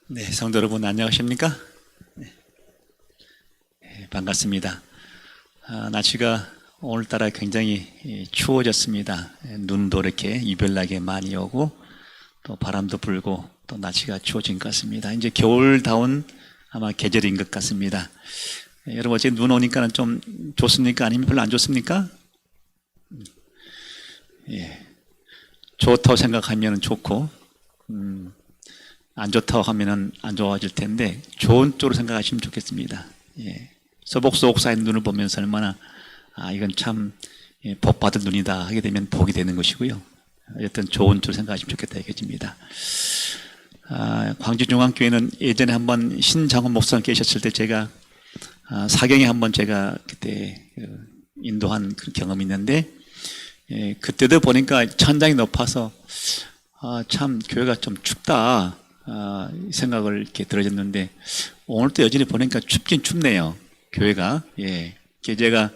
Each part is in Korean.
네, 성도 여러분 안녕하십니까? 반갑습니다. 날씨가 오늘따라 굉장히 추워졌습니다. 눈도 이렇게 이별나게 많이 오고 또 바람도 불고 또 날씨가 추워진 것 같습니다. 이제 겨울다운 아마 계절인 것 같습니다. 여러분 어제 눈 오니까 좀 좋습니까? 아니면 별로 안 좋습니까? 예, 좋다고 생각하면 좋고 안 좋다고 하면은 안 좋아질 텐데 좋은 쪽으로 생각하시면 좋겠습니다. 예. 소복소복 쌓인 눈을 보면서 얼마나 이건 참 복 받은 눈이다 하게 되면 복이 되는 것이고요. 어쨌든 좋은 쪽으로 생각하시면 좋겠다 얘기입니다. 광주중앙교회는 예전에 한번 신장훈 목사님 계셨을 때 제가 사경에 한번 제가 그때 인도한 그런 경험이 있는데 그때도 보니까 천장이 높아서 참 교회가 좀 춥다 생각을 이렇게 들어졌는데 오늘도 여전히 보니까 춥긴 춥네요. 교회가. 예. 제가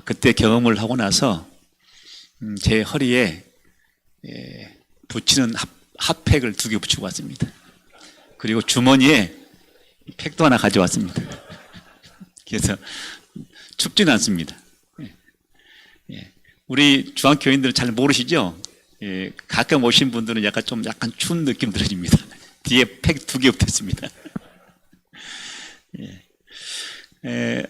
그때 경험을 하고 나서 제 허리에 붙이는 핫팩을 2개 붙이고 왔습니다. 그리고 주머니에 팩도 하나 가져왔습니다. 그래서 춥지는 않습니다. 예. 우리 중앙교인들 잘 모르시죠? 예, 가끔 오신 분들은 약간 추운 느낌 들어집니다. 뒤에 팩 2개 붙었습니다. 예.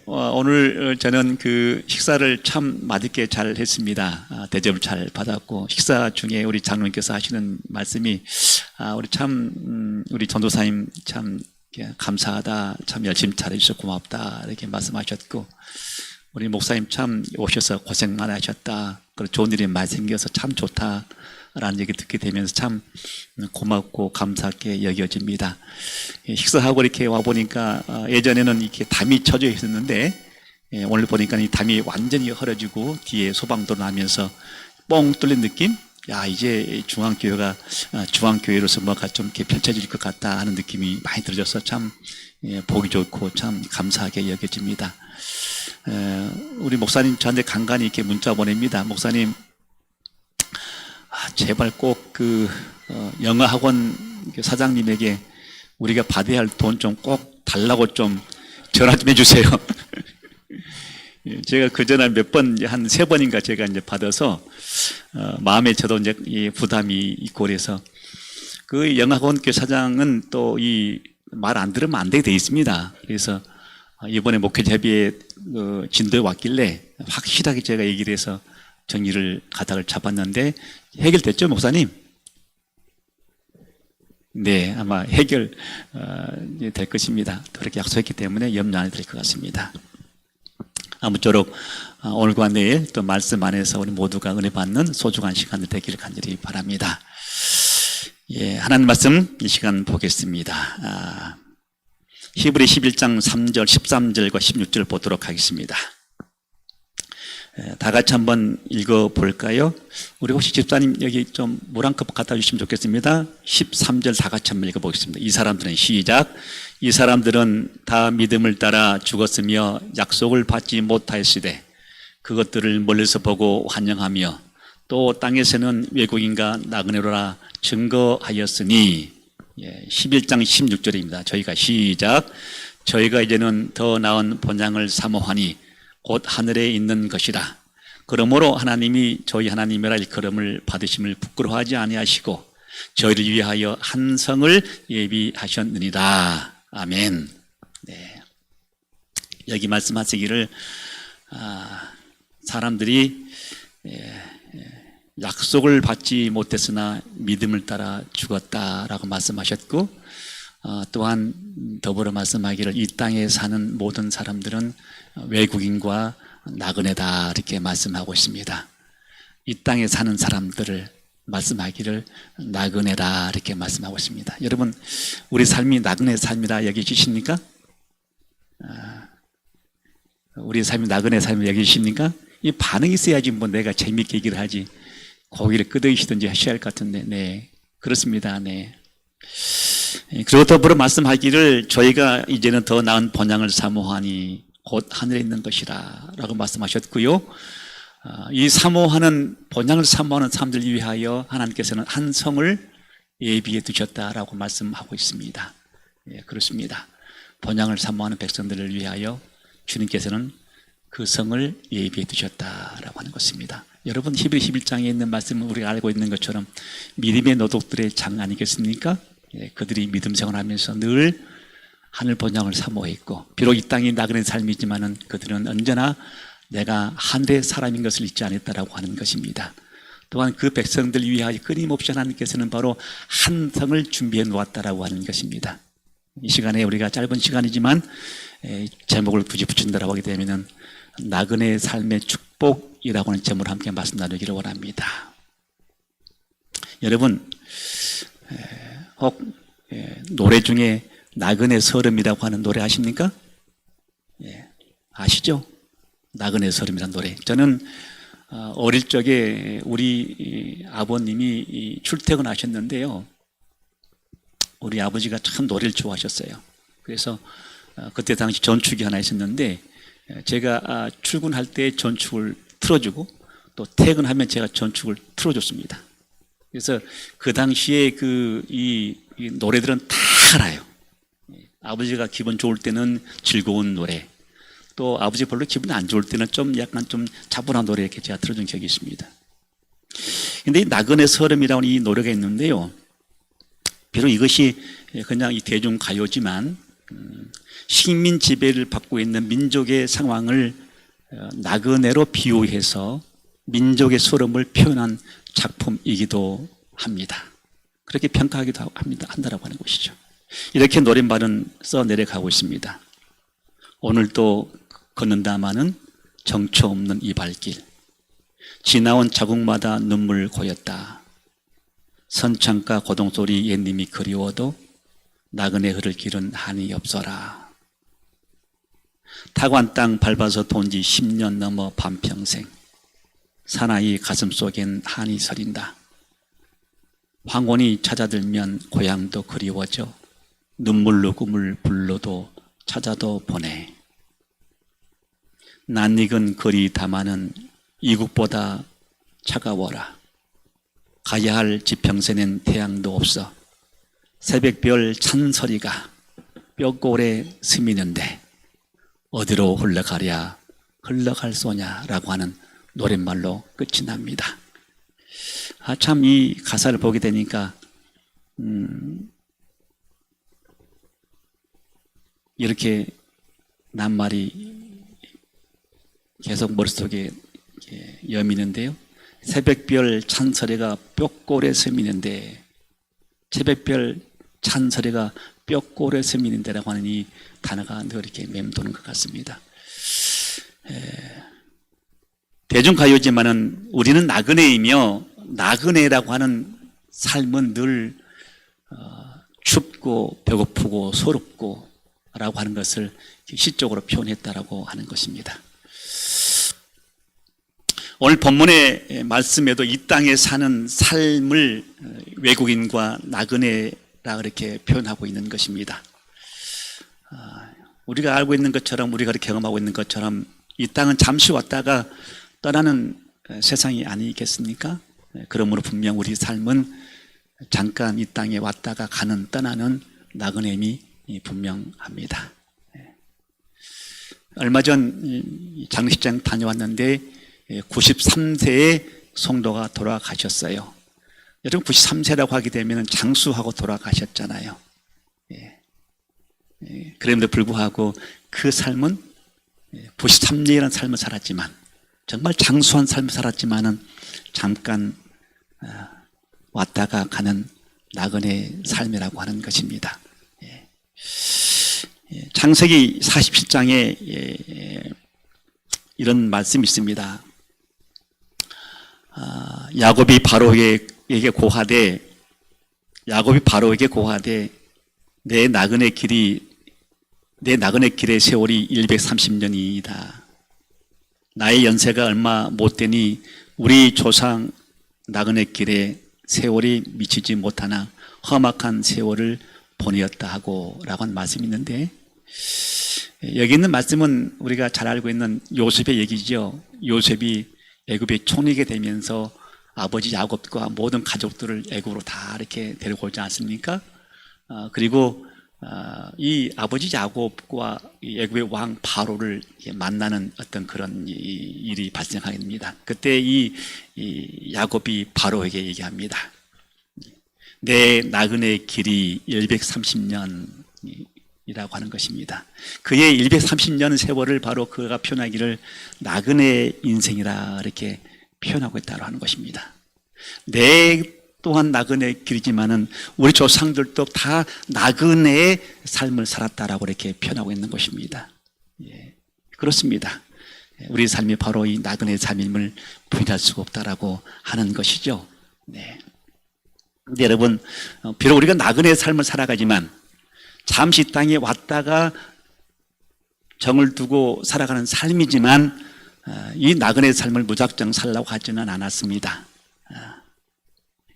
오늘 저는 그 식사를 참 맛있게 잘 했습니다. 대접을 잘 받았고, 식사 중에 우리 장로님께서 하시는 말씀이, 우리 전도사님 참 감사하다, 참 열심히 잘해주셔서 고맙다, 이렇게 말씀하셨고, 우리 목사님 참 오셔서 고생 많이 하셨다. 그리고 좋은 일이 많이 생겨서 참 좋다. 라는 얘기 듣게 되면서 참 고맙고 감사하게 여겨집니다. 식사하고 이렇게 와보니까 예전에는 이렇게 담이 쳐져 있었는데 오늘 보니까 이 담이 완전히 헐어지고 뒤에 소방도 나면서 뻥 뚫린 느낌? 야, 이제 중앙교회로서 뭔가 좀 이렇게 펼쳐질 것 같다 하는 느낌이 많이 들어져서 참 보기 좋고 참 감사하게 여겨집니다. 우리 목사님 저한테 간간히 이렇게 문자 보냅니다. 목사님, 제발 꼭 영어학원 사장님에게 우리가 받아야 할 돈 좀 꼭 달라고 좀 전화 좀 해주세요. 제가 그 전에 몇 번, 한 3번인가 제가 이제 받아서, 마음에 저도 이제 이 부담이 있고 그래서 그 영어학원 사장은 또 말 안 들으면 안 되게 돼 있습니다. 그래서 이번에 목회자비에 진도에 왔길래 확실하게 제가 얘기를 해서 정리를 가닥을 잡았는데 해결됐죠, 목사님? 네, 아마 해결 될 것입니다. 그렇게 약속했기 때문에 염려 안 해도 될 것 같습니다. 아무쪼록 오늘과 내일 또 말씀 안에서 우리 모두가 은혜 받는 소중한 시간을 되기를 간절히 바랍니다. 예, 하나님 말씀 이 시간 보겠습니다. 히브리 11장 3절, 13절과 16절 보도록 하겠습니다. 다 같이 한번 읽어볼까요? 우리 혹시 집사님 여기 좀 물 한 컵 갖다 주시면 좋겠습니다. 13절 다 같이 한번 읽어보겠습니다. 이 사람들은 시작. 이 사람들은 다 믿음을 따라 죽었으며 약속을 받지 못하였으되 그것들을 멀리서 보고 환영하며 또 땅에서는 외국인과 나그네로라 증거하였으니 11장 16절입니다. 저희가 시작. 저희가 이제는 더 나은 본향을 사모하니 곧 하늘에 있는 것이라. 그러므로 하나님이 저희 하나님이라 일컬음을 받으심을 부끄러워하지 아니하시고 저희를 위하여 한 성을 예비하셨느니라. 아멘. 네. 여기 말씀하시기를 사람들이 약속을 받지 못했으나 믿음을 따라 죽었다라고 말씀하셨고 또한 더불어 말씀하기를 이 땅에 사는 모든 사람들은 외국인과 나그네다 이렇게 말씀하고 있습니다. 이 땅에 사는 사람들을 말씀하기를 나그네다 이렇게 말씀하고 있습니다. 여러분, 우리 삶이 나그네 삶이라 여기시십니까? 우리 삶이 나그네 삶을 여기십니까? 이 반응이 있어야지 뭐 내가 재밌게 얘기를 하지. 고기를 끄덕이시든지 하셔야 할 것 같은데, 네. 그렇습니다. 네. 그리고 더불어 말씀하기를 저희가 이제는 더 나은 본향을 사모하니 곧 하늘에 있는 것이라 라고 말씀하셨고요. 이 사모하는 본향을 사모하는 사람들 위하여 하나님께서는 한 성을 예비해 두셨다라고 말씀하고 있습니다. 예, 그렇습니다. 본향을 사모하는 백성들을 위하여 주님께서는 그 성을 예비해 두셨다라고 하는 것입니다. 여러분, 히브리 11장에 있는 말씀은 우리가 알고 있는 것처럼 믿음의 노독들의 장 아니겠습니까? 예, 그들이 믿음 생활하면서 늘 하늘 본향을 사모했고, 비록 이 땅이 나그네 삶이지만은 그들은 언제나 내가 하늘의 사람인 것을 잊지 않았다라고 하는 것입니다. 또한 그 백성들 위하여 끊임없이 하나님께서는 바로 한 성을 준비해 놓았다라고 하는 것입니다. 이 시간에 우리가 짧은 시간이지만 제목을 굳이 붙인다라고 하게 되면은 나그네 삶의 축복이라고 하는 제목을 함께 말씀 나누기를 원합니다. 여러분, 혹 노래 중에 나그네 서름이라고 하는 노래 아십니까? 예, 아시죠? 나그네 서름이라는 노래. 저는 어릴 적에 우리 아버님이 출퇴근하셨는데요, 우리 아버지가 참 노래를 좋아하셨어요. 그래서 그때 당시 전축이 하나 있었는데 제가 출근할 때 전축을 틀어주고 또 퇴근하면 제가 전축을 틀어줬습니다. 그래서 그 당시에 이 노래들은 다 알아요. 아버지가 기분 좋을 때는 즐거운 노래, 또 아버지 별로 기분이 안 좋을 때는 좀 약간 좀 차분한 노래 이렇게 제가 틀어준 기억이 있습니다. 근데 이 나그네 서름이라는 이 노래가 있는데요, 비록 이것이 그냥 이 대중 가요지만 식민 지배를 받고 있는 민족의 상황을 나그네로 비유해서 민족의 서름을 표현한 작품이기도 합니다. 그렇게 평가하기도 한다라고 하는 것이죠. 이렇게 노랫말은 써내려가고 있습니다. 오늘도 걷는다마는 정처 없는 이 발길, 지나온 자국마다 눈물 고였다. 선창가 고동소리 옛님이 그리워도 나그네 흐를 길은 한이 없어라. 타관 땅 밟아서 돈 지 10년 넘어 반평생, 사나이 가슴속엔 한이 서린다. 황혼이 찾아들면 고향도 그리워져 눈물로 꿈을 불러도 찾아도 보내. 낯익은 거리 담아는 이국보다 차가워라. 가야 할 지평선엔 태양도 없어 새벽별 찬소리가 뼈골에 스미는데 어디로 흘러가랴 흘러갈 소냐라고 하는 노랫말로 끝이 납니다. 참 이 가사를 보게 되니까 이렇게 낱말이 계속 머릿속에 여미는데요, 새벽별 찬소리가 뼈골에 스미는데, 새벽별 찬소리가 뼈골에 스미는데라고 하는 이 단어가 늘 이렇게 맴도는 것 같습니다. 대중가요지만은 우리는 나그네이며, 나그네라고 하는 삶은 늘 춥고 배고프고 소롭고 라고 하는 것을 시적으로 표현했다라고 하는 것입니다. 오늘 본문의 말씀에도 이 땅에 사는 삶을 외국인과 나그네라 그렇게 표현하고 있는 것입니다. 우리가 알고 있는 것처럼, 우리가 경험하고 있는 것처럼 이 땅은 잠시 왔다가 떠나는 세상이 아니겠습니까? 그러므로 분명 우리 삶은 잠깐 이 땅에 왔다가 가는, 떠나는 나그네임이 분명합니다. 얼마 전 장례식장 다녀왔는데 93세의 성도가 돌아가셨어요. 여러분, 93세라고 하게 되면 장수하고 돌아가셨잖아요. 그럼에도 불구하고 그 삶은 93년이라는 삶을 살았지만, 정말 장수한 삶을 살았지만은 잠깐 왔다가 가는 나그네 삶이라고 하는 것입니다. 창세기 47장에 이런 말씀이 있습니다. 야곱이 바로에게 고하되 내 나그네 길의 세월이 130년이다. 나의 연세가 얼마 못 되니 우리 조상 나그네 길에 세월이 미치지 못하나 험악한 세월을 보내었다 하고 라고 하는 말씀이 있는데, 여기 있는 말씀은 우리가 잘 알고 있는 요셉의 얘기죠. 요셉이 애굽에 총리가 되면서 아버지 야곱과 모든 가족들을 애굽으로 다 이렇게 데리고 오지 않습니까? 그리고 이 아버지 야곱과 이 애굽의 왕 바로를 만나는 어떤 그런 일이 발생하게 됩니다. 그때 이 야곱이 바로에게 얘기합니다. 내 나그네 길이 130년 이라고 하는 것입니다. 그의 130년 세월을 바로 그가 표현하기를 나그네 인생이라 이렇게 표현하고 있다고 하는 것입니다. 내 또한 나그네 길이지만은 우리 조상들도 다 나그네의 삶을 살았다라고 이렇게 표현하고 있는 것입니다. 예, 그렇습니다. 우리 삶이 바로 이 나그네의 삶임을 부인할 수가 없다라고 하는 것이죠. 네. 근데 여러분, 비록 우리가 나그네의 삶을 살아가지만 잠시 땅에 왔다가 정을 두고 살아가는 삶이지만 이 나그네의 삶을 무작정 살라고 하지는 않았습니다.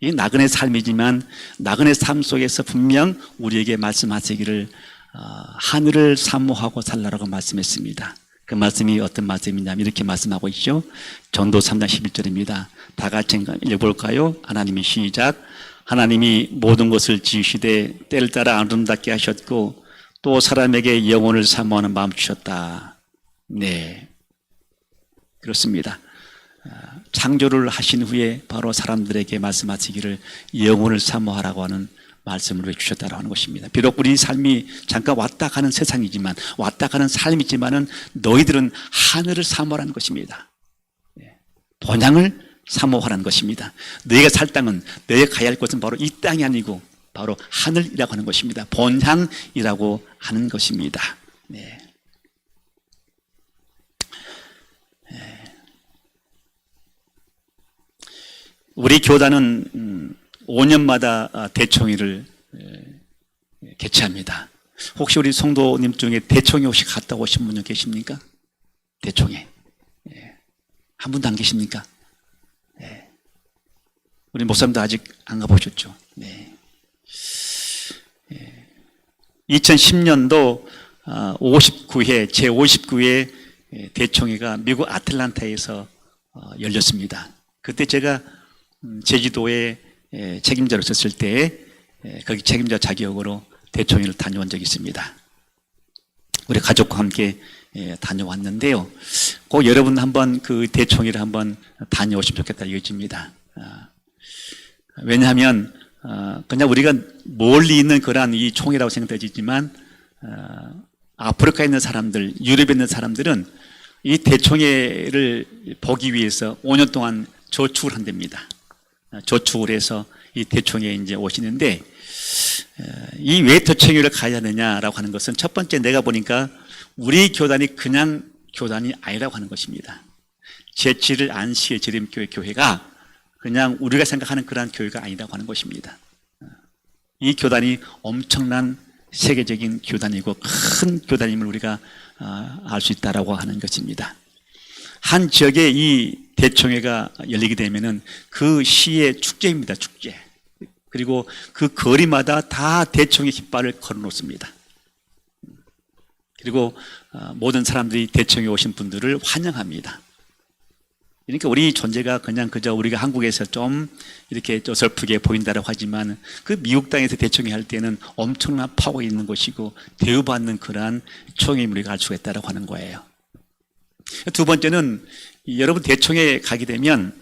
이 나그네의 삶이지만 나그네의 삶 속에서 분명 우리에게 말씀하시기를 하늘을 사모하고 살라라고 말씀했습니다. 그 말씀이 어떤 말씀이냐면 이렇게 말씀하고 있죠. 전도 3장 11절입니다. 다 같이 읽어볼까요? 하나님이 시작. 하나님이 모든 것을 지으시되 때를 따라 아름답게 하셨고 또 사람에게 영혼을 사모하는 마음 주셨다. 네, 그렇습니다. 창조를 하신 후에 바로 사람들에게 말씀하시기를 영혼을 사모하라고 하는 말씀을 주셨다고 하는 것입니다. 비록 우리 삶이 잠깐 왔다 가는 세상이지만 왔다 가는 삶이지만은 너희들은 하늘을 사모하라는 것입니다. 본향을 사모하라는 것입니다. 너희가 살 땅은 너희가 가야 할 곳은 바로 이 땅이 아니고 바로 하늘이라고 하는 것입니다. 본향이라고 하는 것입니다. 네. 우리 교단은 5년마다 대총회를 개최합니다. 혹시 우리 성도님 중에 대총회 혹시 갔다 오신 분 계십니까? 대총회. 한 분도 안 계십니까? 우리 목사님도 아직 안 가보셨죠? 네. 2010년도 59회, 제59회 대총회가 미국 아틀란타에서 열렸습니다. 그때 제가 제주도에 책임자로 있었을 때 거기 책임자 자격으로 대총회를 다녀온 적이 있습니다. 우리 가족과 함께 다녀왔는데요. 꼭 여러분 한번 그 대총회를 한번 다녀오시면 좋겠다 이것입니다. 왜냐하면 그냥 우리가 멀리 있는 그러한 이 총회라고 생각되지만 아프리카에 있는 사람들, 유럽에 있는 사람들은 이 대총회를 보기 위해서 5년 동안 저축을 한답니다. 저축을 해서 이 대총회에 이제 오시는데 이 왜 대총회를 가야 하느냐라고 하는 것은 첫 번째 내가 보니까 우리 교단이 그냥 교단이 아니라고 하는 것입니다. 제7일 안식일 재림교회 교회가 그냥 우리가 생각하는 그러한 교회가 아니라고 하는 것입니다. 이 교단이 엄청난 세계적인 교단이고 큰 교단임을 우리가 알 수 있다라고 하는 것입니다. 한 지역에 이 대총회가 열리게 되면은 그 시의 축제입니다. 축제. 그리고 그 거리마다 다 대총회 깃발을 걸어 놓습니다. 그리고 모든 사람들이 대총회 오신 분들을 환영합니다. 그러니까 우리 존재가 그냥 그저 우리가 한국에서 좀 이렇게 어설프게 보인다고 하지만 그 미국 땅에서 대총회 할 때는 엄청난 파워 있는 것이고 대우받는 그러한 총회임을 우리가 알 수가 있다고 하는 거예요. 두 번째는 여러분 대총회 가게 되면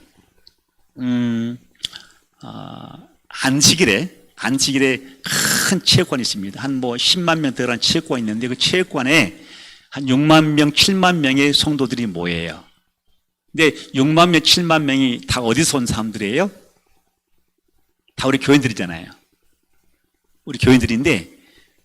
안식일에 큰 체육관이 있습니다. 한 뭐 10만 명 들어간 체육관이 있는데 그 체육관에 한 6만 명, 7만 명의 성도들이 모여요. 근데 6만 명, 7만 명이 다 어디서 온 사람들이에요? 다 우리 교인들이잖아요. 우리 교인들인데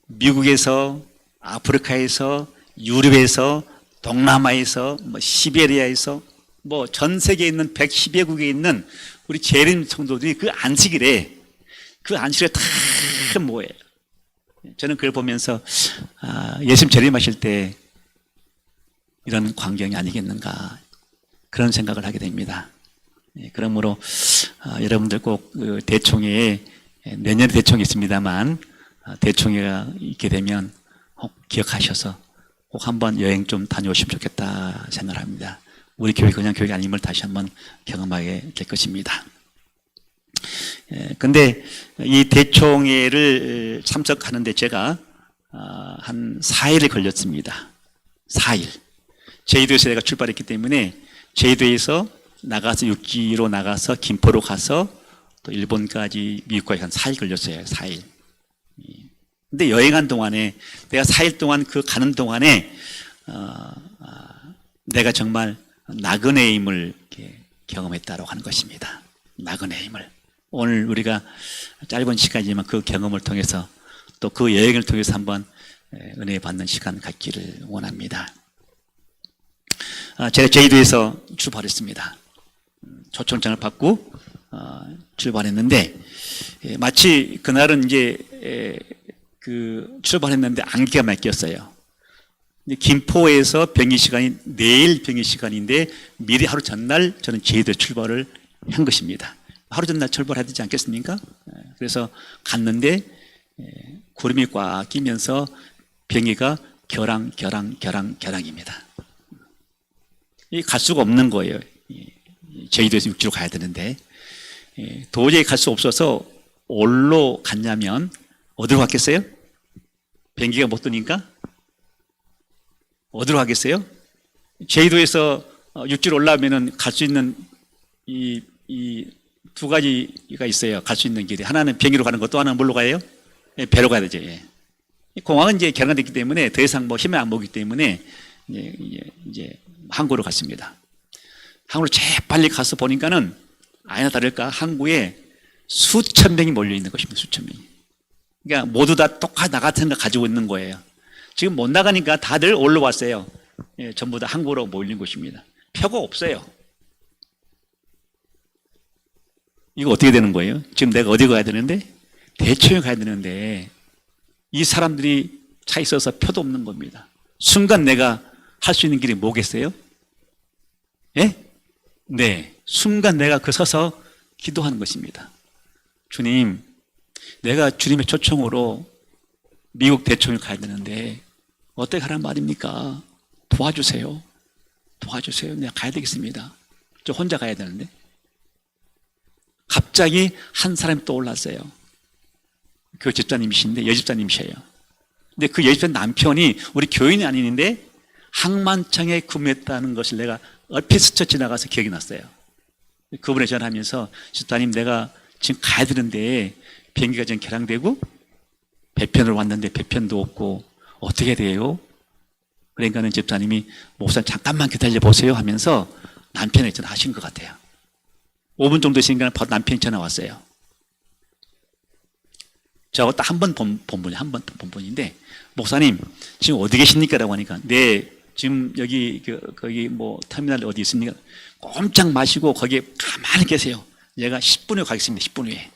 미국에서, 아프리카에서, 유럽에서, 동남아에서, 뭐 시베리아에서 뭐 전 세계에 있는 110여국에 있는 우리 재림 성도들이 그 안식일에 다 모여요. 저는 그걸 보면서 예수님 재림하실 때 이런 광경이 아니겠는가 그런 생각을 하게 됩니다. 그러므로 여러분들 꼭 대총회에 내년에 대총회 있습니다만 대총회가 있게 되면 꼭 기억하셔서 꼭 한번 여행 좀 다녀오시면 좋겠다 생각합니다. 우리 교회 그냥 교회가 아님을 다시 한번 경험하게 될 것입니다. 근데 이 대총회를 참석하는데 제가 한 4일이 걸렸습니다. 4일. 제주도에서 제가 출발했기 때문에 제주도에서 나가서 육지로 나가서 김포로 가서 또 일본까지 미국까지 한 4일 걸렸어요. 4일. 근데 여행한 동안에 내가 4일 동안 그 가는 동안에 내가 정말 나그네의 힘을 경험했다고 하는 것입니다. 나그네의 힘을. 오늘 우리가 짧은 시간이지만 그 경험을 통해서 또 그 여행을 통해서 한번 은혜 받는 시간 갖기를 원합니다. 제가 제주도에서 출발했습니다. 초청장을 받고 출발했는데 마치 그날은 이제 출발했는데 안개가 많이 꼈어요. 김포에서 병이 시간이 내일 병이 시간인데 미리 하루 전날 저는 제주도에 출발을 한 것입니다. 하루 전날 출발해야 되지 않겠습니까? 그래서 갔는데 구름이 꽉 끼면서 병이가 겨랑입니다. 갈 수가 없는 거예요. 제주도에서 육지로 가야 되는데 도저히 갈 수 없어서 어디로 갔냐면 어디로 갔겠어요? 비행기가 못 뜨니까 어디로 가겠어요? 제주도에서 육지로 올라오면은 갈 수 있는 이 두 가지가 있어요. 갈 수 있는 길이. 하나는 비행기로 가는 것, 또 하나는 뭘로 가요? 배로 가야 되죠. 예. 공항은 이제 개방됐기 때문에 더 이상 뭐 힘을 안 보기 때문에 이제 항구로 갔습니다. 항구로 제일 빨리 가서 보니까는 아니나 다를까 항구에 수천 명이 몰려 있는 것입니다. 수천 명이. 그러니까 모두 다 똑같이 나 같은 거 가지고 있는 거예요. 지금 못 나가니까 다들 올라왔어요. 예, 전부 다 항구로 몰린 곳입니다. 표가 없어요. 이거 어떻게 되는 거예요? 지금 내가 어디 가야 되는데? 대청에 가야 되는데 이 사람들이 차 있어서 표도 없는 겁니다. 순간 내가 할 수 있는 길이 뭐겠어요? 예? 네. 순간 내가 서서 기도하는 것입니다. 주님, 내가 주님의 초청으로 미국 대청을 가야 되는데 어떻게 하란 말입니까? 도와주세요. 도와주세요. 내가 가야 되겠습니다. 저 혼자 가야 되는데. 갑자기 한 사람이 떠올랐어요. 그 집사님이신데 여집사님이셔요. 근데 그 여집사님 남편이 우리 교인이 아니는데 항만청에 근무했다는 것을 내가 얼핏 스쳐 지나가서 기억이 났어요. 그분에 전화하면서 집사님 내가 지금 가야 되는데 비행기가 지금 결항되고 배편으로 왔는데 배편도 없고 어떻게 해야 돼요? 그러니까는 집사님이 목사님 잠깐만 기다려 보세요 하면서 남편에게 전화하신 것 같아요. 5분 정도 있으니까 바로 남편이 전화 왔어요. 저하고 딱 한 번 본 분인데 목사님 지금 어디 계십니까? 라고 하니까 네 지금 여기 거기 뭐 터미널 어디 있습니까? 꼼짝 마시고 거기에 가만히 계세요. 얘가 10분 후에 가겠습니다. 10분 후에.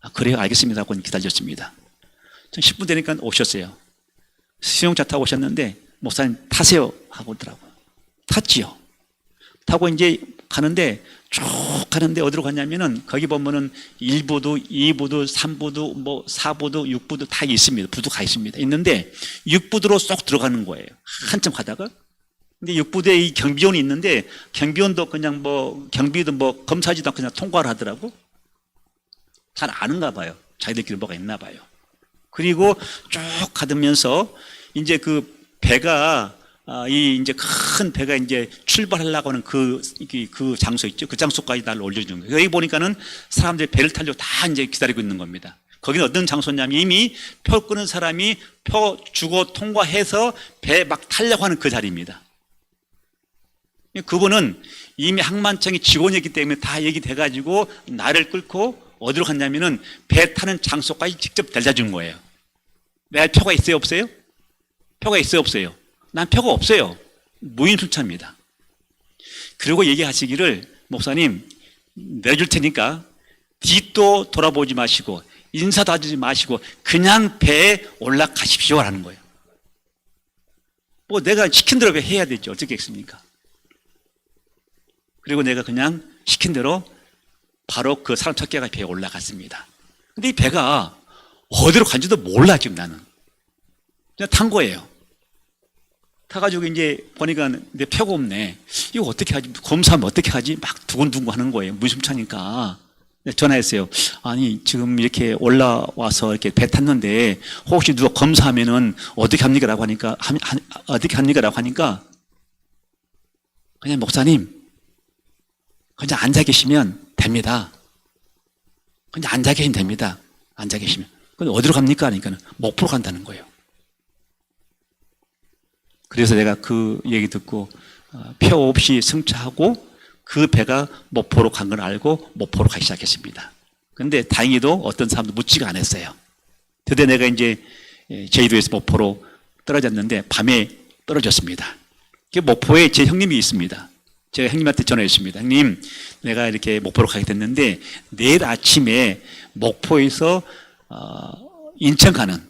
아, 그래요? 알겠습니다. 하고 기다렸습니다. 10분 되니까 오셨어요. 수용차 타고 오셨는데 목사님 타세요 하고 있더라고요. 탔지요. 타고 이제 가는데 쭉 가는데 어디로 갔냐면은 거기 보면은 1부도, 2부도, 3부도, 뭐 4부도, 6부도 다 있습니다. 부도 가 있습니다. 있는데 6부도로 쏙 들어가는 거예요. 한참 가다가. 근데 6부대에 이 경비원이 있는데 경비원도 그냥 뭐 경비도 뭐 검사지도 않고 그냥 통과를 하더라고. 잘 아는가 봐요. 자기들끼리 뭐가 있나 봐요. 그리고 쭉 가면서 이제 그 배가 이 이제 큰 배가 이제 출발하려고 하는 그 장소 있죠. 그 장소까지 날 올려주는 거예요. 여기 보니까는 사람들이 배를 타려고 다 이제 기다리고 있는 겁니다. 거기는 어떤 장소냐면 이미 표 끄는 사람이 표 주고 통과해서 배 막 타려고 하는 그 자리입니다. 그분은 이미 항만청의 직원이었기 때문에 다 얘기돼가지고 나를 끌고 어디로 갔냐면은 배 타는 장소까지 직접 데려다 준 거예요. 내가 표가 있어요, 없어요? 표가 있어요, 없어요? 난 표가 없어요. 무임승차입니다. 그리고 얘기하시기를 목사님 내줄 테니까 뒤도 돌아보지 마시고 인사도 하지 마시고 그냥 배에 올라가십시오라는 거예요. 뭐 내가 시킨 대로 해야 되죠. 어떻겠습니까? 그리고 내가 그냥 시킨 대로 바로 그 사람 찾기가 배에 올라갔습니다. 근데 이 배가 어디로 간지도 몰라 지금 나는. 그냥 탄 거예요. 타가지고 이제 보니까 내 표가 없네. 이거 어떻게 하지? 검사하면 어떻게 하지? 막 두근두근 하는 거예요. 무심차니까. 네, 전화했어요. 아니, 지금 이렇게 올라와서 이렇게 배 탔는데, 혹시 누가 검사하면은 어떻게 합니까? 라고 하니까, 어떻게 합니까? 라고 하니까, 그냥 목사님, 그냥 앉아 계시면 됩니다. 그냥 앉아 계시면 됩니다. 앉아 계시면. 근데 어디로 갑니까? 하니까는 목포로 간다는 거예요. 그래서 내가 그 얘기 듣고, 표 없이 승차하고, 그 배가 목포로 간 걸 알고 목포로 가기 시작했습니다. 그런데 다행히도 어떤 사람도 묻지가 않았어요. 드디어 내가 이제 제주도에서 목포로 떨어졌는데 밤에 떨어졌습니다. 목포에 제 형님이 있습니다. 제가 형님한테 전화했습니다. 형님, 내가 이렇게 목포로 가게 됐는데 내일 아침에 목포에서 인천 가는,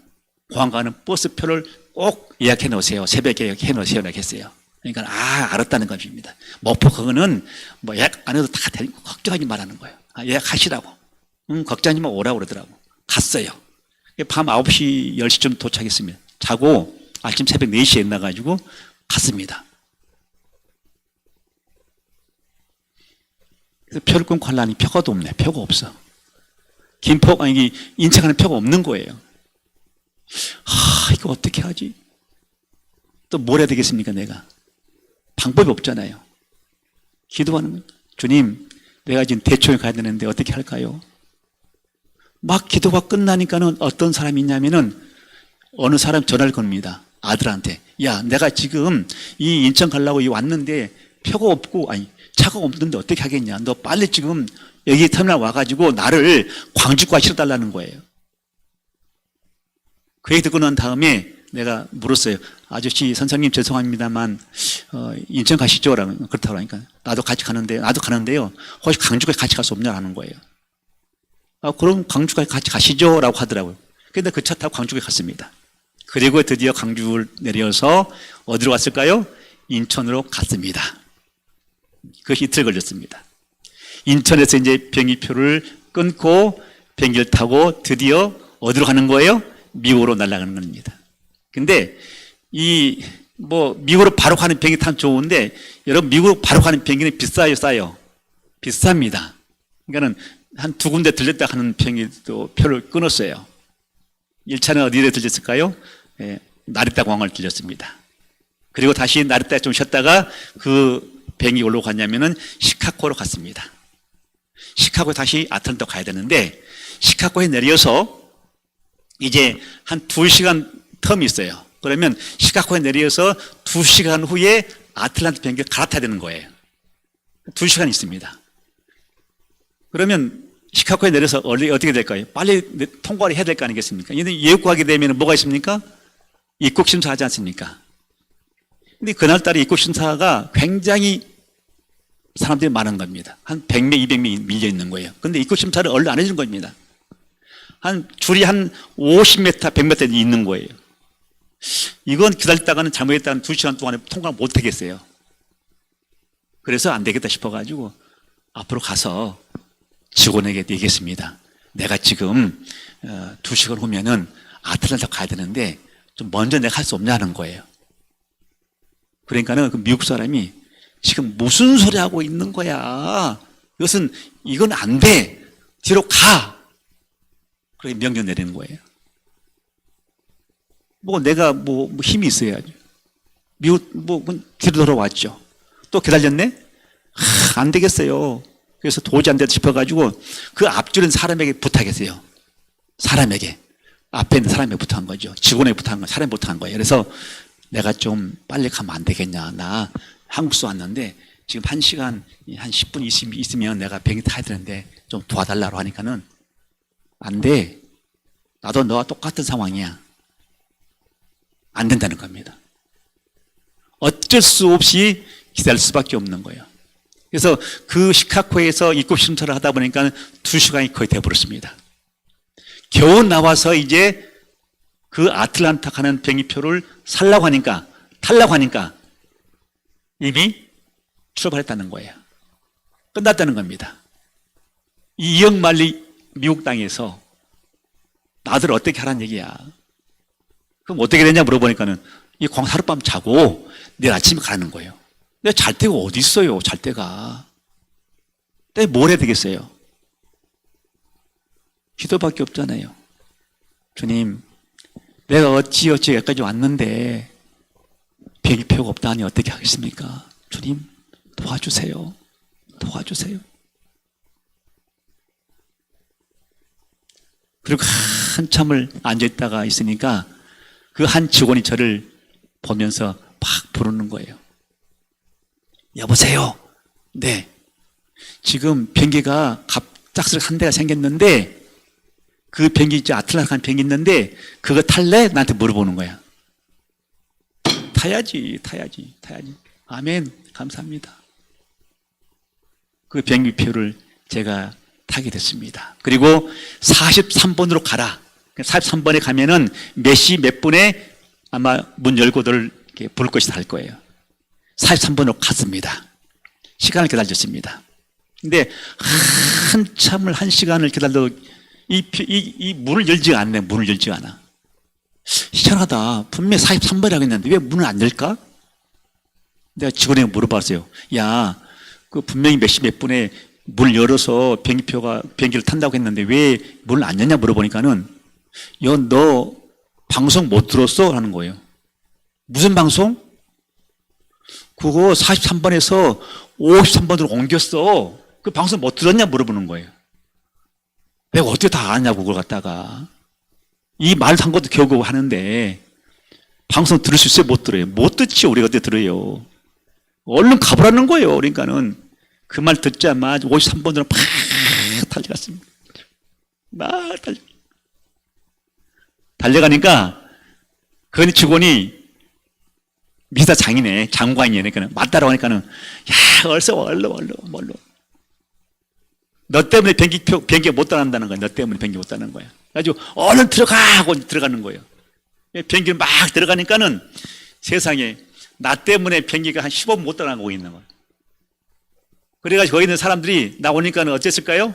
공항 가는 버스표를 꼭 예약해 놓으세요. 새벽에 예약해 놓으세요. 라고 했어요. 그러니까 알았다는 겁니다. 목포 그거는 뭐 예약 안 해도 다 되니까 걱정하지 말라는 거예요. 예약하시라고. 걱정하지 마 오라고 그러더라고. 갔어요. 밤 9시 10시쯤 도착했습니다. 자고 아침 새벽 4시에 일어나가지고 갔습니다. 그래서 표를 끊고 하려니 표가 없네. 표가 없어. 인천 가는 표가 없는 거예요. 이거 어떻게 하지? 또 뭘 해야 되겠습니까, 내가? 방법이 없잖아요. 기도하는 거예요. 주님, 내가 지금 대초에 가야 되는데 어떻게 할까요? 막 기도가 끝나니까는 어떤 사람이 있냐면은 어느 사람 전화를 겁니다. 아들한테. 야, 내가 지금 이 인천 가려고 왔는데 표가 없고, 차가 없는데 어떻게 하겠냐. 너 빨리 지금 여기 터미널 와가지고 나를 광주까지 실어달라는 거예요. 그 얘기 듣고 난 다음에 내가 물었어요. 아저씨, 선생님 죄송합니다만 인천 가시죠? 라고 그렇다고 하니까 나도 가는데요. 혹시 광주까지 같이 갈 수 없냐라는 거예요. 그럼 광주까지 같이 가시죠? 라고 하더라고요. 그런데 그 차 타고 광주에 갔습니다. 그리고 드디어 광주를 내려서 어디로 갔을까요? 인천으로 갔습니다. 그것이 이틀 걸렸습니다. 인천에서 이제 비행기표를 끊고 비행기를 타고 드디어 어디로 가는 거예요? 미국으로 날아가는 겁니다. 근데 미국으로 바로 가는 비행기 타면 좋은데, 여러분, 미국으로 바로 가는 비행기는 비싸요, 싸요? 비쌉니다. 그러니까는 한 2군데 들렸다 하는 비행기도 표를 끊었어요. 1차는 어디에 들렸을까요? 나리타 공항을 들렸습니다. 그리고 다시 나리타에 좀 쉬었다가 그 비행기 어디로 갔냐면은 시카고로 갔습니다. 시카고에 다시 아틀란타 가야 되는데, 시카고에 내려서 이제 한 2시간 텀이 있어요. 그러면 시카고에 내려서 2시간 후에 아틀란타 비행기를 갈아타야 되는 거예요. 2시간 있습니다. 그러면 시카고에 내려서 어떻게 될까요? 빨리 통과를 해야 될 거 아니겠습니까? 예국하게 되면 뭐가 있습니까? 입국심사 하지 않습니까? 근데 그날따라 입국심사가 굉장히 사람들이 많은 겁니다. 한 100명, 200명이 밀려 있는 거예요. 근데 입국심사를 얼른 안 해준 겁니다. 줄이 한 50m, 100m 있는 거예요. 이건 기다렸다가는 잘못했다가는 2시간 동안에 통과를 못 하겠어요. 그래서 안 되겠다 싶어가지고 앞으로 가서 직원에게 얘기했습니다. 내가 지금 2시간 후면은 아틀란타 가야 되는데 좀 먼저 내가 할 수 없냐는 거예요. 그러니까는 그 미국 사람이 지금 무슨 소리 하고 있는 거야. 이건 안 돼. 뒤로 가. 그렇게 명령 내리는 거예요. 내가 힘이 있어야죠. 미국, 뒤로 돌아왔죠. 또 기다렸네? 안 되겠어요. 그래서 도저히 안 되다 싶어가지고 그 앞줄은 사람에게 부탁했어요. 사람에게. 앞에 있는 사람에게 부탁한 거죠. 직원에게 부탁한 거, 사람에게 부탁한 거예요. 그래서 내가 좀 빨리 가면 안 되겠냐. 나 한국서 왔는데 지금 1시간, 한 10분 있으면 내가 비행기 타야 되는데 좀 도와달라고 하니까는 안 돼. 나도 너와 똑같은 상황이야. 안 된다는 겁니다. 어쩔 수 없이 기다릴 수밖에 없는 거예요. 그래서 그 시카고에서 입국 심사를 하다 보니까 2시간이 거의 돼버렸습니다. 겨우 나와서 이제 그 아틀란타 가는 비행기표를 타려고 하니까 이미 출발했다는 거예요. 끝났다는 겁니다. 이영만리 미국 땅에서 나들 어떻게 하라는 얘기야. 그럼 어떻게 되냐 물어보니까는 이 공항 하룻밤 자고 내일 아침에 가라는 거예요. 근데 잘 데가 어디 있어요, 잘 데가. 근데 뭘 해야 되겠어요? 기도밖에 없잖아요. 주님, 내가 어찌 여기까지 왔는데 비행기표가 없다니 어떻게 하겠습니까? 주님, 도와주세요. 도와주세요. 그리고 한참을 앉아있다가 있으니까 그 한 직원이 저를 보면서 막 부르는 거예요. 여보세요? 네. 지금 비행기가 갑작스럽게 한 대가 생겼는데 그 비행기 있죠. 아틀란타 가는 비행기 있는데 그거 탈래? 나한테 물어보는 거야. 타야지. 아멘. 감사합니다. 그 비행기 표를 제가 타게 됐습니다. 그리고 43번으로 가라. 43번에 가면은 몇 시 몇 분에 아마 문 열고들 부를 것이다 할 거예요. 43번으로 갔습니다. 시간을 기다렸습니다. 근데 한참을 한 시간을 기다려도 이 문을 열지가 않네. 문을 열지가 않아. 희한하다. 분명히 43번이라고 했는데 왜 문을 안 열까? 내가 직원에게 물어봤어요. 야, 그 분명히 몇 시 몇 분에 문을 열어서 비행기를 탄다고 했는데 왜 문을 안 열냐 물어보니까는 야, 너 방송 못 들었어? 하는 거예요. 무슨 방송? 그거 43번에서 53번으로 옮겼어. 그 방송 못 들었냐 물어보는 거예요. 내가 어떻게 다 아냐고 그걸 갖다가. 이 말 한 것도 겨우겨우 하는데 방송 들을 수 있어요? 못 들어요? 못 듣지. 우리가 어떻게 들어요? 얼른 가보라는 거예요. 그러니까는 그 말 듣자마자 53번으로 팍 달려갔습니다. 막 달려가니까 그 직원이 미사 장이네, 장관이네. 그러니까 맞다라고 하니까는 야, 얼른. 너 때문에 비행기 못 떠난다는 거야. 너 때문에 비행기 못 떠나는 거야. 그래가지고 얼른 들어가 하고 들어가는 거예요. 비행기 막 들어가니까는 세상에 나 때문에 비행기가 한 15분 못 떠나고 있는 거야. 그래가지고 거기 있는 사람들이 나오니까는 어땠을까요?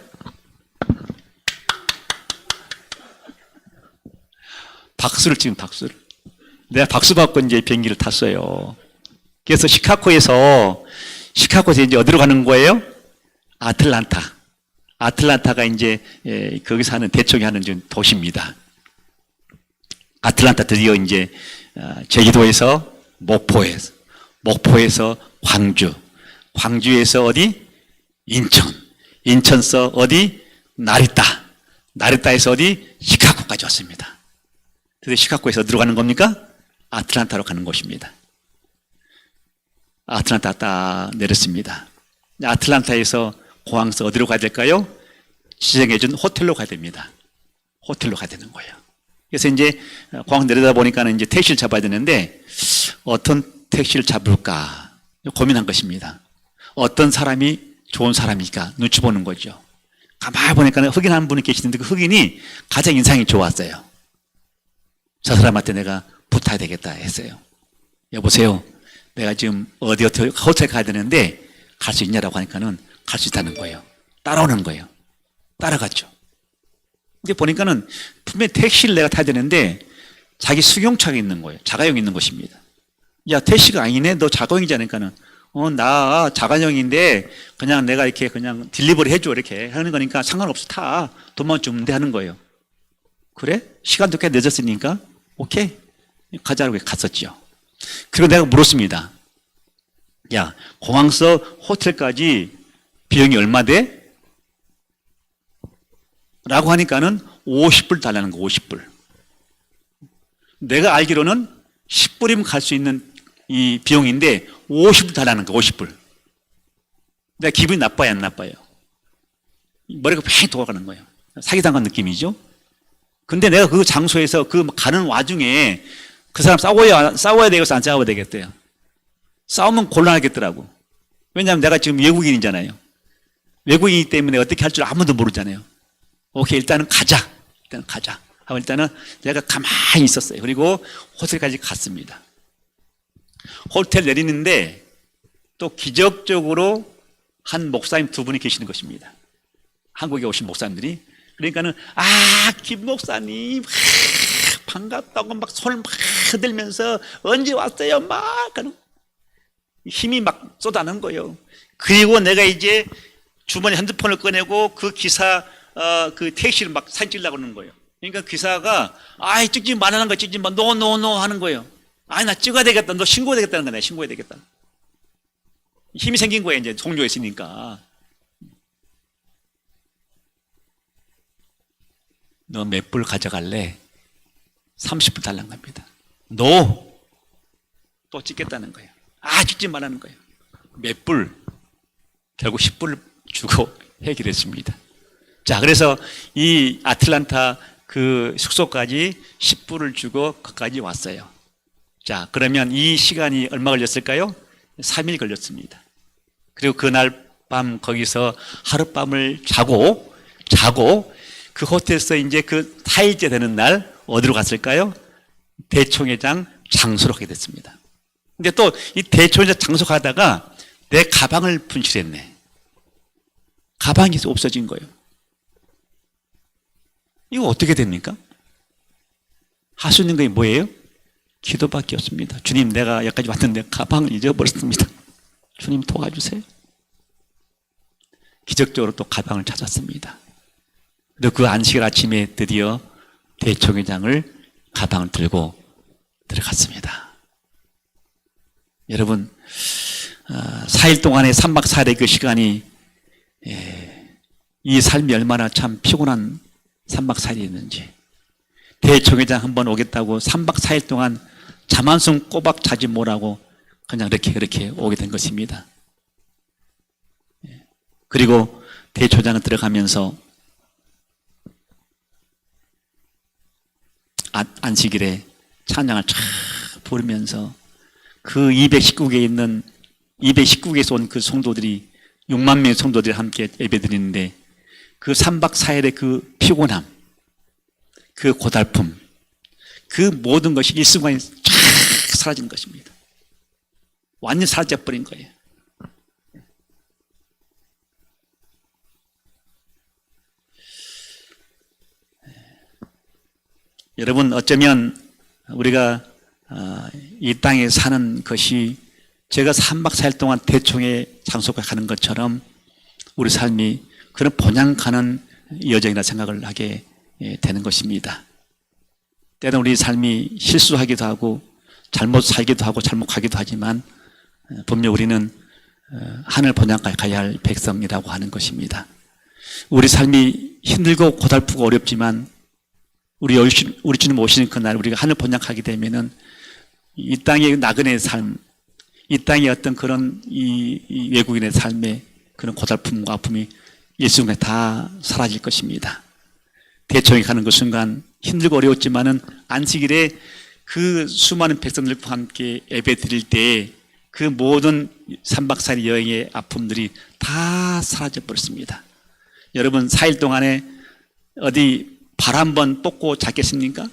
박수를 치면 박수를. 내가 박수 받고 이제 비행기를 탔어요. 그래서 시카고에서 이제 어디로 가는 거예요? 아틀란타가 이제 거기서 하는 대충 하는 도시입니다. 아틀란타 드디어 이제 제주도에서 목포에서 광주에서 어디? 인천서 어디? 나리타에서 어디? 시카고까지 왔습니다. 그래서 시카고에서 어디로 가는 겁니까? 아틀란타로 가는 곳입니다. 아틀란타 딱 내렸습니다. 아틀란타에서 공항에서 어디로 가야 될까요? 지정해준 호텔로 가야 됩니다. 호텔로 가야 되는 거예요. 그래서 이제 공항 내려다 보니까는 이제 택시를 잡아야 되는데 어떤 택시를 잡을까 고민한 것입니다. 어떤 사람이 좋은 사람일까 눈치 보는 거죠. 가만히 보니까 흑인 한 분이 계시는데 그 흑인이 가장 인상이 좋았어요. 저 사람한테 내가 붙어야 되겠다 했어요. 여보세요. 내가 지금 어디 호텔 가야 되는데 갈 수 있냐라고 하니까는 갈 수 있다는 거예요. 따라오는 거예요. 따라갔죠. 근데 보니까는 분명히 택시를 내가 타야 되는데 자기 승용차가 있는 거예요. 자가용이 있는 것입니다. 야, 택시가 아니네. 너 자가용이지 않으니까는 나 자가용인데 그냥 내가 이렇게 그냥 딜리버리 해줘 이렇게 하는 거니까 상관없어 타. 돈만 주면 돼 하는 거예요. 그래? 시간도 꽤 늦었으니까 오케이 가자고 갔었죠. 그리고 내가 물었습니다. 야, 공항서 호텔까지 비용이 얼마 돼? 라고 하니까는 50불 달라는 거. 50불. 내가 알기로는 10불이면 갈 수 있는 이 비용인데 50불 달라는 거. 50불. 내가 기분이 나빠요 안 나빠요? 머리가 팽 돌아가는 거예요. 사기당한 느낌이죠. 근데 내가 그 장소에서 그 가는 와중에 그 사람 싸워야 되겠어 안 싸워야 되겠대요. 싸우면 곤란하겠더라고. 왜냐하면 내가 지금 외국인이잖아요. 외국인이기 때문에 어떻게 할 줄 아무도 모르잖아요. 오케이 일단은 가자. 하고 일단은 내가 가만히 있었어요. 그리고 호텔까지 갔습니다. 호텔 내리는데 또 기적적으로 한 목사님 두 분이 계시는 것입니다. 한국에 오신 목사님들이. 그러니까는 김 목사님 반갑다고 막 손을 막 흔들면서 언제 왔어요? 막 힘이 막 쏟아내는 거예요. 그리고 내가 이제 주머니 핸드폰을 꺼내고 그 기사 그 택시를 막 사진 찍으려고 그러는 거예요. 그러니까 기사가 아이 찍지 말라는 거 찍지 마. 노 하는 거예요. 아이 나 찍어야 되겠다. 너 신고해야 되겠다는 거네. 신고해야 되겠다. 힘이 생긴 거예요. 이제 종료했으니까. 너 몇 불 가져갈래? 30불 달라는 겁니다. 노! 또 찍겠다는 거예요. 아, 찍지 말라는 거예요. 몇 불? 결국 10불 주고 해결했습니다. 자, 그래서 이 아틀란타 그 숙소까지 10불을 주고 거기까지 왔어요. 자, 그러면 이 시간이 얼마 걸렸을까요? 3일 걸렸습니다. 그리고 그날 밤 거기서 하룻밤을 자고 그 호텔에서 이제 그 4일째 되는 날 어디로 갔을까요? 대총회장 장소로 가게 됐습니다. 근데 또 이 대총회장 장소 가다가 내 가방을 분실했네. 가방이 없어진 거예요. 이거 어떻게 됩니까? 할 수 있는 게 뭐예요? 기도밖에 없습니다. 주님, 내가 여기까지 왔는데 가방을 잊어버렸습니다. 주님 도와주세요. 기적적으로 또 가방을 찾았습니다. 그리고 그 안식일 아침에 드디어 대총회장을 가방을 들고 들어갔습니다. 여러분, 4일 동안의 3박 4일의 그 시간이 이 삶이 얼마나 참 피곤한 3박 4일이었는지, 대총회장 한번 오겠다고 3박 4일 동안 잠 한숨 꼬박 자지 못하고 그냥 이렇게 오게 된 것입니다. 그리고 대총회장을 들어가면서 안식일에 찬양을 쫙 부르면서 그 219개에 있는 219개에서 온 그 성도들이 6만 명의 성도들이 함께 예배드리는데 그 3박 4일의 그 피곤함, 그 고달픔, 그 모든 것이 일순간에 쫙 사라진 것입니다. 완전히 사라져버린 거예요. 여러분, 어쩌면 우리가 이 땅에 사는 것이 제가 3박 4일 동안 대총회 장소에 가는 것처럼 우리 삶이 그런 본향 가는 여정이라 생각을 하게 되는 것입니다. 때로는 우리 삶이 실수하기도 하고 잘못 살기도 하고 잘못 가기도 하지만 분명 우리는 하늘 본향까지 가야 할 백성이라고 하는 것입니다. 우리 삶이 힘들고 고달프고 어렵지만 우리 주님 오시는 그날 우리가 하늘 본향하게 되면은 이 땅의 나그네의 삶, 이 땅의 어떤 그런 이 외국인의 삶의 그런 고달픔과 아픔이 일순간에 다 사라질 것입니다. 대총회 가는 그 순간 힘들고 어려웠지만은 안식일에 그 수많은 백성들과 함께 예배 드릴 때 그 모든 3박 4일 여행의 아픔들이 다 사라져 버렸습니다. 여러분 4일 동안에 어디 발 한번 뽑고 잤겠습니까?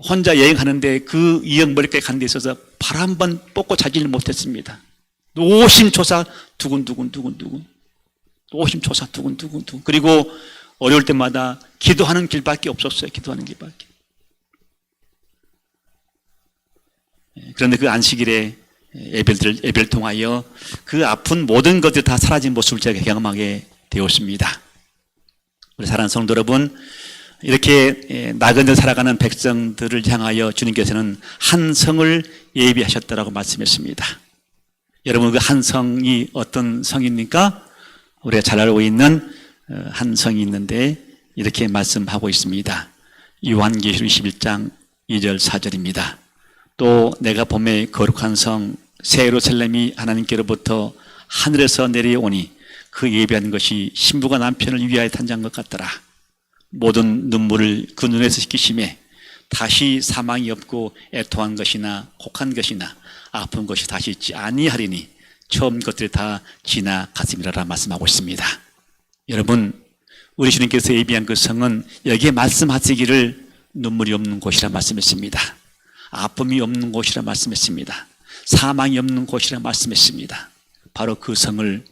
혼자 여행하는데 그 이역머리까지 가는 데 있어서 발 한번 뽑고 자지를 못했습니다. 노심초사 두근두근 노심초사 두근두근 그리고 어려울 때마다 기도하는 길밖에 없었어요. 기도하는 길밖에. 그런데 그 안식일에 예배를 통하여 그 아픈 모든 것들이 다 사라진 모습을 제가 경험하게 되었습니다. 우리 사랑하는 성도 여러분, 이렇게 나그네 살아가는 백성들을 향하여 주님께서는 한 성을 예비하셨다라고 말씀했습니다. 여러분, 그 한 성이 어떤 성입니까? 우리가 잘 알고 있는 한 성이 있는데 이렇게 말씀하고 있습니다. 요한계시록 21장 2절 4절입니다. 또 내가 봄에 거룩한 성 새 예루살렘이 하나님께로부터 하늘에서 내려오니 그 예비한 것이 신부가 남편을 위하여 탄장한 것 같더라. 모든 눈물을 그 눈에서 씻기심에 다시 사망이 없고 애통한 것이나 곡한 것이나 아픈 것이 다시 있지 아니하리니 처음 것들이 다 지나갔음이라 말씀하고 있습니다. 여러분, 우리 주님께서 예비한 그 성은 여기에 말씀하시기를 눈물이 없는 곳이라 말씀했습니다. 아픔이 없는 곳이라 말씀했습니다. 사망이 없는 곳이라 말씀했습니다. 바로 그 성을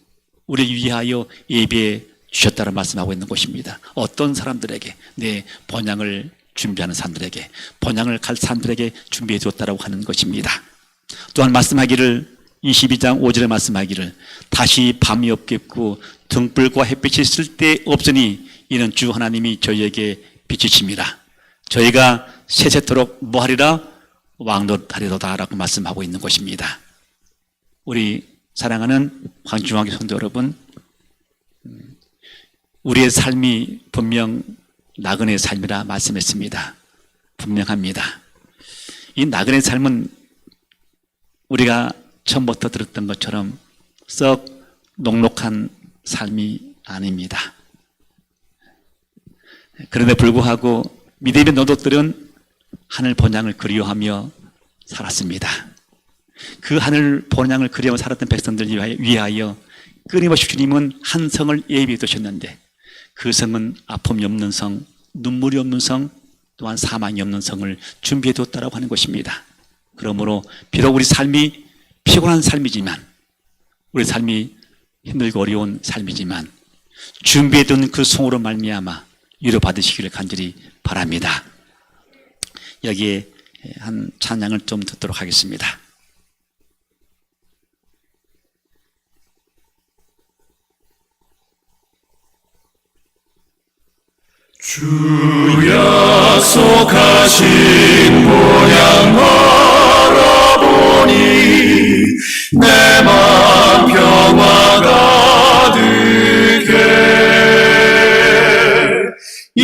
우리 위하여 예비해 주셨다고 말씀하고 있는 곳입니다. 어떤 사람들에게, 내 본향을 준비하는 사람들에게, 본향을 갈 사람들에게 준비해 줬다고 하는 것입니다. 또한 말씀하기를 22장 5절에 말씀하기를 다시 밤이 없겠고 등불과 햇빛이 쓸데 없으니 이는 주 하나님이 저희에게 빚으십니다. 저희가 세세토록 뭐하리라? 왕노릇하리로다 라고 말씀하고 있는 것입니다. 우리 사랑하는 광주중앙교 성도 여러분, 우리의 삶이 분명 나그네의 삶이라 말씀했습니다. 분명합니다. 이 나그네의 삶은 우리가 처음부터 들었던 것처럼 썩 녹록한 삶이 아닙니다. 그런데 불구하고 믿음의 노도들은 하늘 본향을 그리워하며 살았습니다. 그 하늘 본향을 그리워하며 살았던 백성들 위하여 끊임없이 주님은 한 성을 예비해 두셨는데 그 성은 아픔이 없는 성, 눈물이 없는 성, 또한 사망이 없는 성을 준비해 뒀다고 하는 것입니다. 그러므로 비록 우리 삶이 피곤한 삶이지만, 우리 삶이 힘들고 어려운 삶이지만 준비해 둔 그 성으로 말미암아 위로받으시기를 간절히 바랍니다. 여기에 한 찬양을 좀 듣도록 하겠습니다. 주 약속하신 본향 바라보니 내 맘 평화 가득해. 이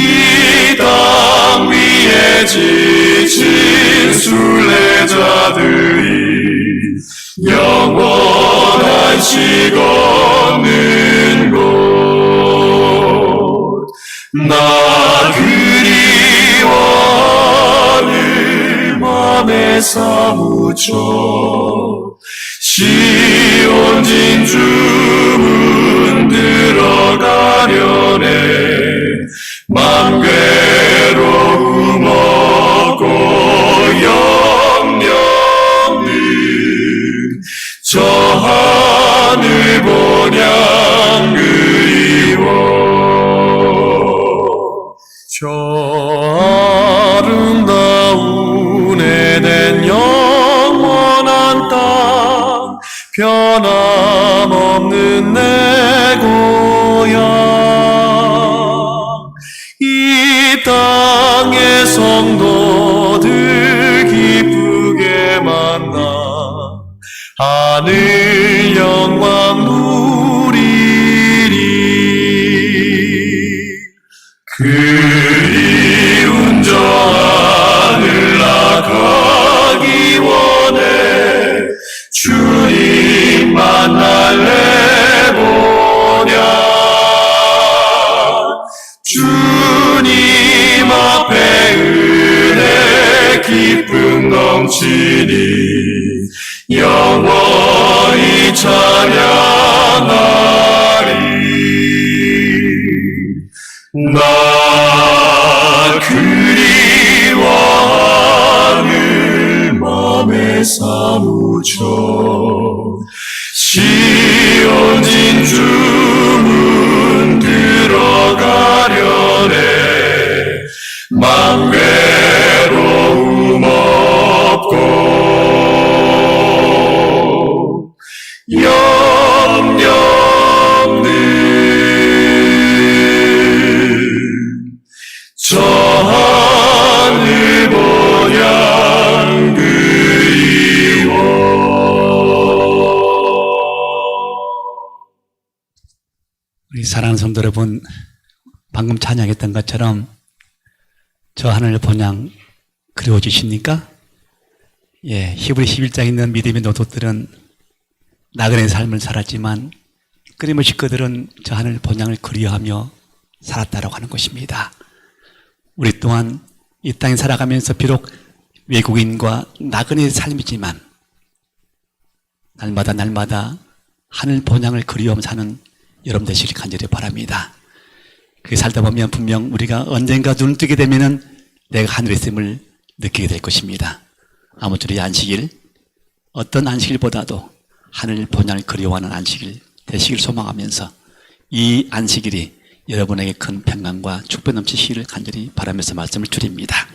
땅 위에 지친 순례자들이 영원한 식 없는 곳, 나 그리워하는 맘에 사무쳐 시온 진주문 들어가려네. 맘 괴로움 없고 영영는 저 하늘 본향 그리워. 저 아름다운 에덴 영원한 땅, 변함없는 내 고향. 이 땅의 성도들 기쁘게 만나 하늘 영광 누리리. 그리운 저 하늘 나가기 원해. 주님 만날래 보냐. 주님 앞에 은혜 기쁨 넘치니 영원히 찬양하리. 나 그리워하는 맘에 사무쳐 시온 진주문 들어가려네. 맘 괴로움 없고 영영는 저 하늘 본향 그리워. 우리 사랑하는 성도 여러분, 방금 찬양했던 것처럼 저 하늘 본향 그리워지십니까? 예, 히브리 11장에 있는 믿음의 노도들은 나그네의 삶을 살았지만 끊임없이 그들은 저 하늘 본향을 그리워하며 살았다라고 하는 것입니다. 우리 또한 이 땅에 살아가면서 비록 외국인과 나그네의 삶이지만 날마다 하늘 본향을 그리워하며 사는 여러분 되시길 간절히 바랍니다. 그렇게 살다 보면 분명 우리가 언젠가 눈을 뜨게 되면은 내가 하늘에 있음을 느끼게 될 것입니다. 아무쪼록 이 안식일, 어떤 안식일보다도 하늘 본향을 그리워하는 안식일 되시길 소망하면서 이 안식일이 여러분에게 큰 평강과 축복 넘치시기를 간절히 바라면서 말씀을 드립니다.